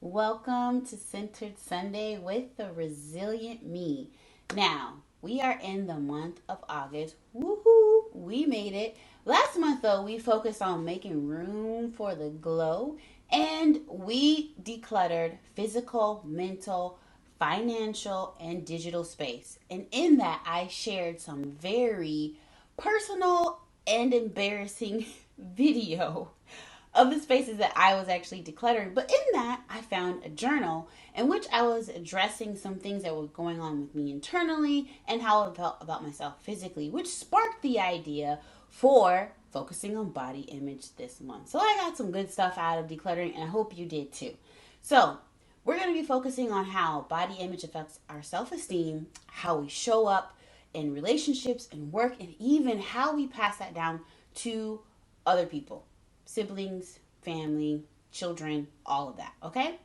Welcome to Centered Sunday with the Resilient Me. Now, we are in the month of August. Woohoo! We made it. Last month, though, we focused on making room for the glow and we decluttered physical, mental, financial, and digital space. And in that, I shared some very personal and embarrassing video of the spaces that I was actually decluttering. But in that, I found a journal in which I was addressing some things that were going on with me internally and how I felt about myself physically, which sparked the idea for focusing on body image this month. So I got some good stuff out of decluttering, and I hope you did too. So, we're going to be focusing on how body image affects our self esteem, how we show up in relationships and work, and even how we pass that down to other people, siblings, family, children, all of that. Okay?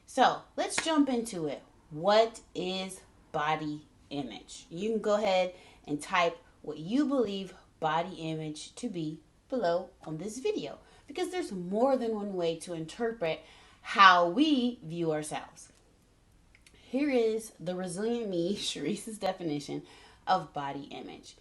So let's jump into it. What is body image? You can go ahead and type what you believe body image to be below on this video because there's more than one way to interpret how we view ourselves. Here is the resilient me, Sharice's definition of body image.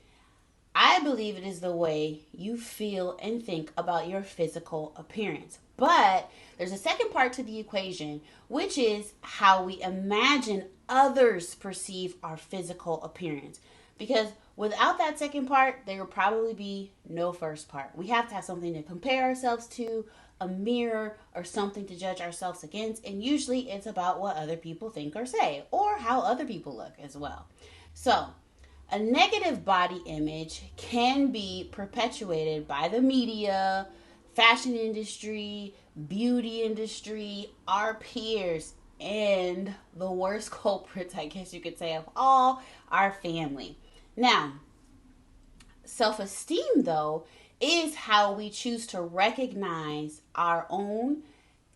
I believe it is the way you feel and think about your physical appearance. But there's a second part to the equation, which is how we imagine others perceive our physical appearance. Because without that second part, there will probably be no first part. We have to have something to compare ourselves to, a mirror, or something to judge ourselves against. And usually it's about what other people think or say, or how other people look as well. So, a negative body image can be perpetuated by the media, fashion industry, beauty industry, our peers, and the worst culprits, I guess you could say, of all, our family. Now, self esteem, though, is how we choose to recognize our own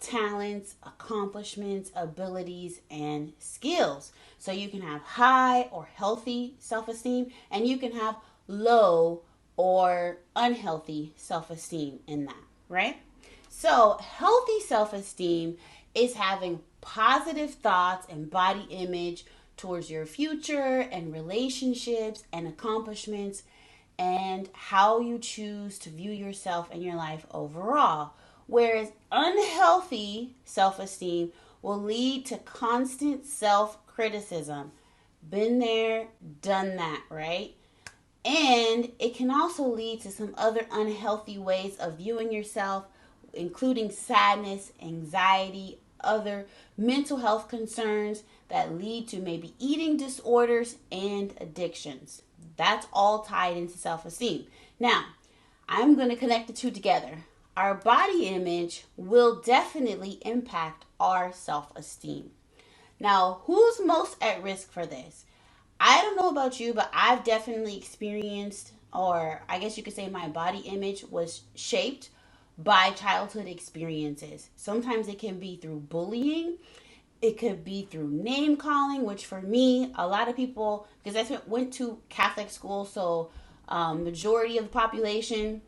talents, accomplishments, abilities, and skills. So you can have high or healthy self esteem, and you can have low or unhealthy self esteem in that, right? So, healthy self esteem is having positive thoughts and body image towards your future and relationships and accomplishments and how you choose to view yourself and your life overall. Whereas unhealthy self esteem will lead to constant self criticism. Been there, done that, right? And it can also lead to some other unhealthy ways of viewing yourself, including sadness, anxiety, other mental health concerns that lead to maybe eating disorders and addictions. That's all tied into self esteem. Now, I'm going to connect the two together. Our body image will definitely impact our self esteem. Now, who's most at risk for this? I don't know about you, but I've definitely experienced, or I guess you could say my body image was shaped by childhood experiences. Sometimes it can be through bullying, it could be through name calling, which for me, a lot of people, because I went to Catholic school, so majority of the population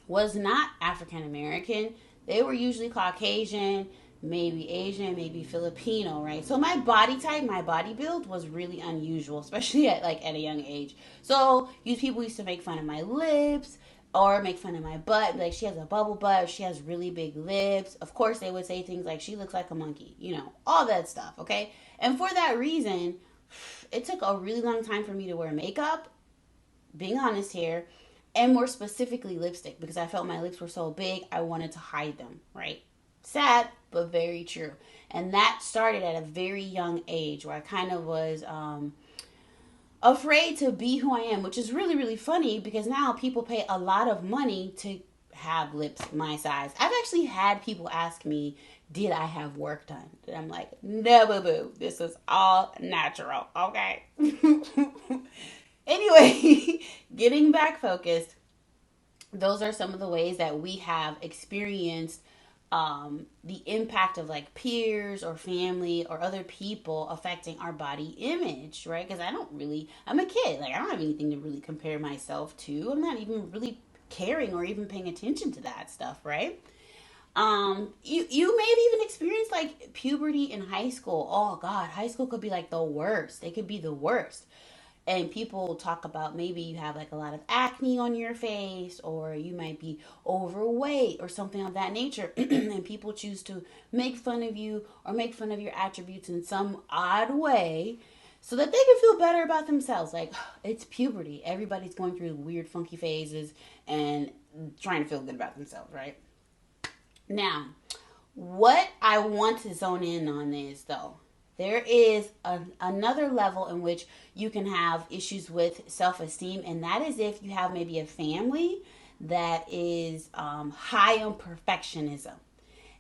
was not African American. They were usually Caucasian, maybe Asian, maybe Filipino, right? So my body type, my body build was really unusual, especially at a young age. So people used to make fun of my lips or make fun of my butt. Like, she has a bubble butt, she has really big lips. Of course, they would say things like she looks like a monkey, all that stuff, okay? And for that reason, it took a really long time for me to wear makeup, being honest here, and more specifically lipstick, because I felt my lips were so big, I wanted to hide them, right? Sad, but very true. And that started at a very young age where I kind of was afraid to be who I am, which is really, really funny because now people pay a lot of money to have lips my size. I've actually had people ask me, did I have work done? And I'm like, no, boo boo. This is all natural, okay? Anyway, getting back focused, those are some of the ways that we have experienced the impact of like peers or family or other people affecting our body image, right? Because I'm a kid. Like, I don't have anything to really compare myself to. I'm not even really caring or even paying attention to that stuff, right? You may have even experienced like puberty in high school. Oh God, high school could be like the worst. It could be the worst. And people talk about maybe you have like a lot of acne on your face, or you might be overweight or something of that nature. And people choose to make fun of you or make fun of your attributes in some odd way so that they can feel better about themselves. Like, it's puberty. Everybody's going through weird, funky phases and trying to feel good about themselves, right? Now, what I want to zone in on is, though, there is another level in which you can have issues with self esteem, and that is if you have maybe a family that is high on perfectionism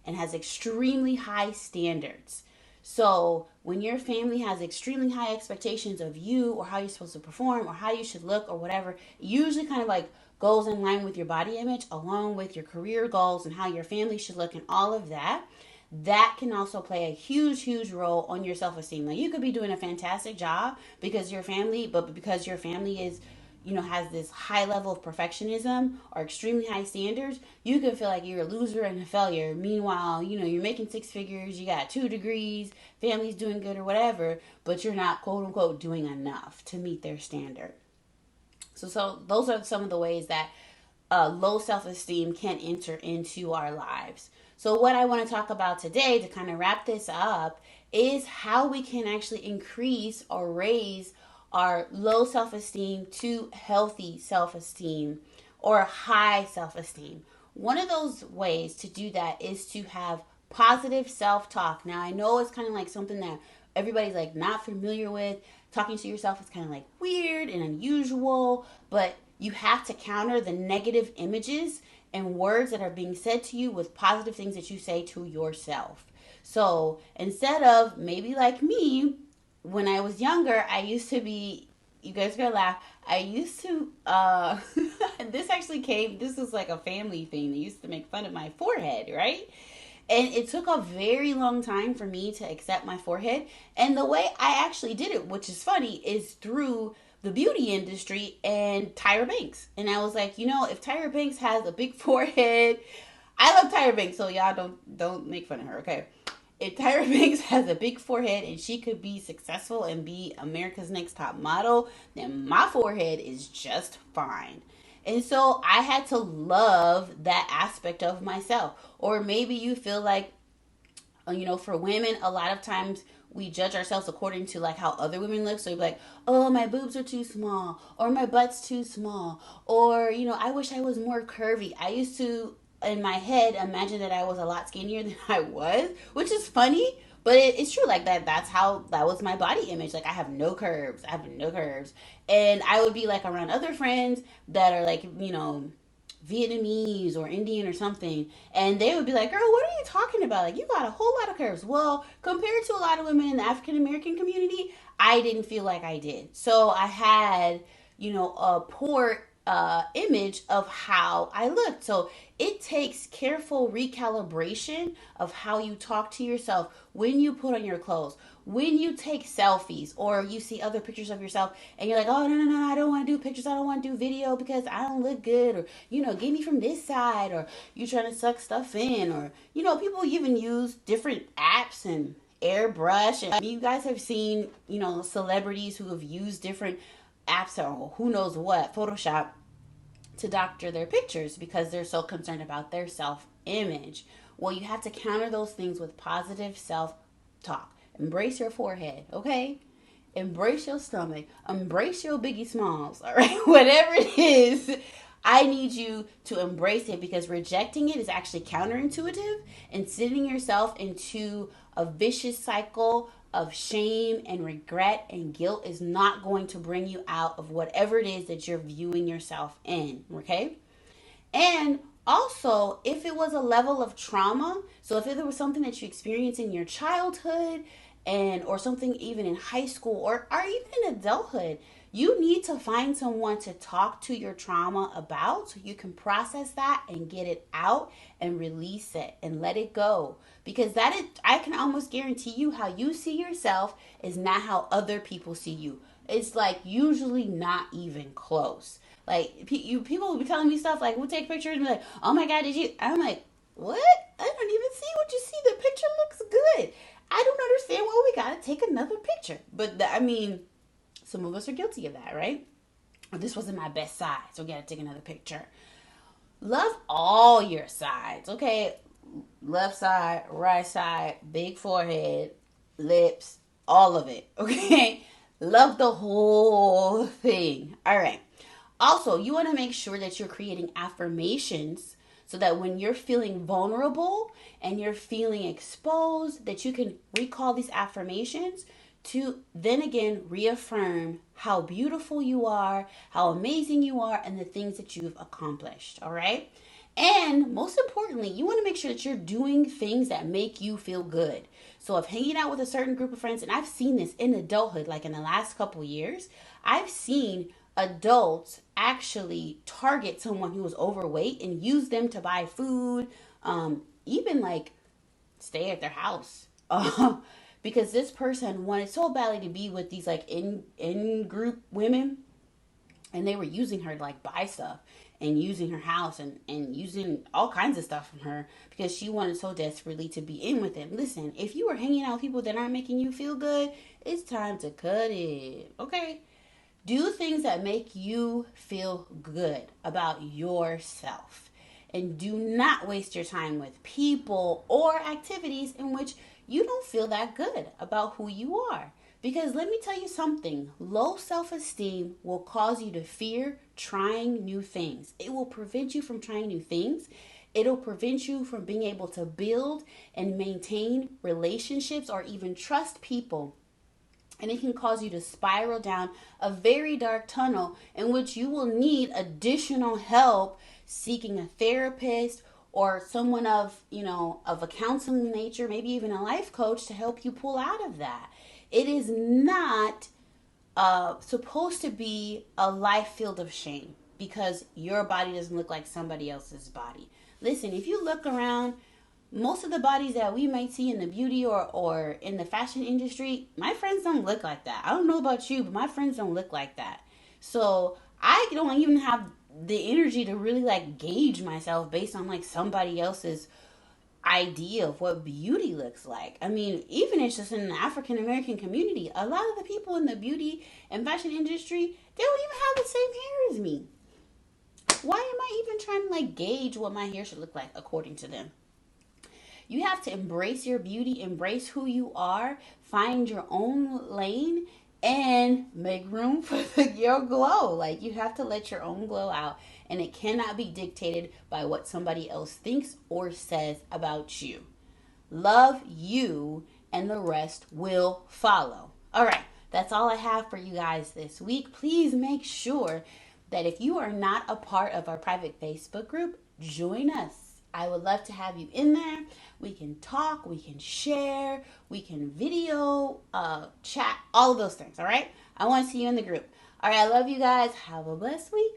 and has extremely high standards. So, when your family has extremely high expectations of you or how you're supposed to perform or how you should look or whatever, it usually kind of like goes in line with your body image along with your career goals and how your family should look and all of that. That can also play a huge role on your self-esteem. Like, you could be doing a fantastic job because your family, but because your family is, has this high level of perfectionism or extremely high standards, you can feel like you're a loser and a failure. Meanwhile, you're making six figures, you got 2 degrees, family's doing good or whatever, but you're not quote unquote doing enough to meet their standard. So those are some of the ways that low self-esteem can enter into our lives. So what I want to talk about today to kind of wrap this up is how we can actually increase or raise our low self-esteem to healthy self-esteem or high self-esteem. One of those ways to do that is to have positive self-talk. Now, I know it's kind of like something that everybody's like not familiar with. Talking to yourself is kind of like weird and unusual, but you have to counter the negative images and words that are being said to you with positive things that you say to yourself. So instead of maybe like me, when I was younger, I used to be, you guys are gonna laugh, I used to, this was like a family thing. They used to make fun of my forehead, right? And it took a very long time for me to accept my forehead. And the way I actually did it, which is funny, is through the beauty industry and Tyra Banks. And I was like, if Tyra Banks has a big forehead, I love Tyra Banks, so y'all don't make fun of her, okay? If Tyra Banks has a big forehead and she could be successful and be America's Next Top Model, then my forehead is just fine. And so I had to love that aspect of myself. Or maybe you feel like, for women, a lot of times we judge ourselves according to like how other women look. So you're like, oh, my boobs are too small, or my butt's too small, or, I wish I was more curvy. I used to, in my head, imagine that I was a lot skinnier than I was, which is funny. But it's true, like that was my body image. Like, I have no curves. I have no curves. And I would be like around other friends that are like, Vietnamese or Indian or something, and they would be like, girl, what are you talking about? Like, you got a whole lot of curves. Well, compared to a lot of women in the African American community, I didn't feel like I did. So I had, a poor image of how I looked. So it takes careful recalibration of how you talk to yourself when you put on your clothes, when you take selfies, or you see other pictures of yourself and you're like, oh, no, I don't want to do pictures, I don't want to do video because I don't look good, or get me from this side, or you trying to suck stuff in, or people even use different apps and airbrush, and you guys have seen celebrities who have used different apps or who knows what, Photoshop, to doctor their pictures because they're so concerned about their self image. Well, you have to counter those things with positive self talk. Embrace your forehead, okay? Embrace your stomach. Embrace your Biggie Smalls, all right? Whatever it is, I need you to embrace it, because rejecting it is actually counterintuitive, and sending yourself into a vicious cycle of shame and regret and guilt is not going to bring you out of whatever it is that you're viewing yourself in, okay? And also, if it was a level of trauma, so if there was something that you experienced in your childhood, and or something even in high school, or even in adulthood, you need to find someone to talk to your trauma about so you can process that and get it out and release it and let it go. Because that is, I can almost guarantee you, how you see yourself is not how other people see you. It's like usually not even close. Like, people will be telling me stuff like, we'll take pictures and be like, oh my God, did you? I'm like, what? I don't even see what you see. The picture looks good. take another picture. But I mean, some of us are guilty of that, right? Or this wasn't my best side, so I gotta take another picture. Love all your sides, okay? Left side, right side, big forehead, lips, all of it, okay? Love the whole thing. All right. Also, you want to make sure that you're creating affirmations so that when you're feeling vulnerable and you're feeling exposed, that you can recall these affirmations to then again reaffirm how beautiful you are, how amazing you are, and the things that you've accomplished. All right. And most importantly, you want to make sure that you're doing things that make you feel good. So, if hanging out with a certain group of friends, and I've seen this in adulthood, like in the last couple years, I've seen adults actually target someone who was overweight and use them to buy food, even like stay at their house. Because this person wanted so badly to be with these like in group women, and they were using her to like buy stuff and using her house and using all kinds of stuff from her because she wanted so desperately to be in with them. Listen, if you are hanging out with people that aren't making you feel good, it's time to cut it. Okay? Do things that make you feel good about yourself. And do not waste your time with people or activities in which you don't feel that good about who you are. Because let me tell you something, low self-esteem will cause you to fear trying new things. It will prevent you from trying new things. It'll prevent you from being able to build and maintain relationships or even trust people. And it can cause you to spiral down a very dark tunnel in which you will need additional help seeking a therapist or someone of a counseling nature, maybe even a life coach to help you pull out of that. It is not supposed to be a life filled of shame because your body doesn't look like somebody else's body. Listen, if you look around, most of the bodies that we might see in the beauty or in the fashion industry, my friends don't look like that. I don't know about you, but my friends don't look like that. So I don't even have the energy to really like gauge myself based on like somebody else's idea of what beauty looks like. I mean, even it's just in the African American community, a lot of the people in the beauty and fashion industry, they don't even have the same hair as me. Why am I even trying to like gauge what my hair should look like according to them? You have to embrace your beauty, embrace who you are, find your own lane, and make room for your glow. Like, you have to let your own glow out, and it cannot be dictated by what somebody else thinks or says about you. Love you, and the rest will follow. All right, that's all I have for you guys this week. Please make sure that if you are not a part of our private Facebook group, join us. I would love to have you in there. We can talk, we can share, we can video, chat, all of those things, all right? I want to see you in the group. All right, I love you guys. Have a blessed week.